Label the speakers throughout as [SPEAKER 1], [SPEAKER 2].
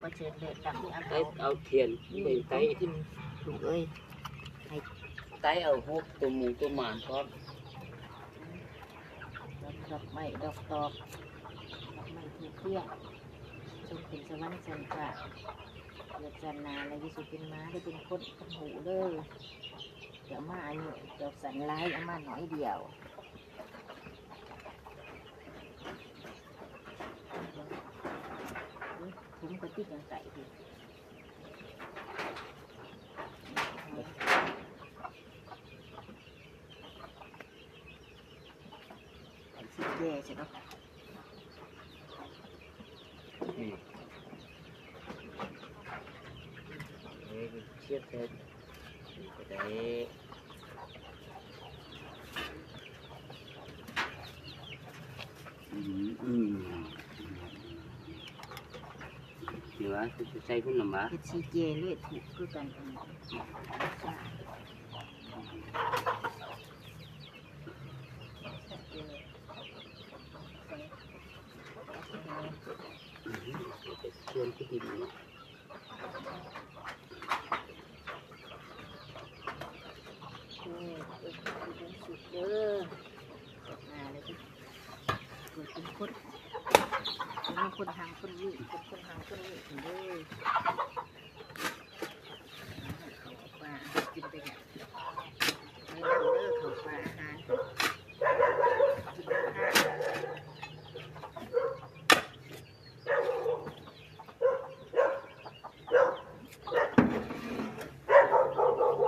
[SPEAKER 1] ก็เชิญเด็ดดังที่เอา
[SPEAKER 2] เอาเทียนไปไต้
[SPEAKER 1] กินถูกเอ้ย
[SPEAKER 2] ไต้เอาพวกตัวหมูตัวหมานพร้อม
[SPEAKER 1] ดอกไม้ดอกตอกดอกไม้ถูกเปี้ยชมเป็นสวรรค์สันฟ้าเกิดจันนาและวิสุเป็นม้าได้เป็นคนกับหูเลยเดี๋ยวมาอันนี้เดี๋ยวสันร้ายเอามาหน่อยเดียวถุงกระติกยังใส่ดิสิแย่ใช่ไหม
[SPEAKER 2] นี่เชียดเส้นก็ได้เดี๋ยวจะใส่คุณลำบาก
[SPEAKER 1] เป็นสีเจเลยถูกคือกันอันนี้
[SPEAKER 2] เชื่อมที่ดิน
[SPEAKER 1] เป็นสุดเด้อมาเลยที่เกิดเป็นคนคนทางคนนี้เป็นคนทางคนนี้เด้อเขาปลากินไปเนี่ยไม่นั่งเด้อเขาปลาอาหารกินข้าว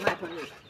[SPEAKER 1] มาคนนี้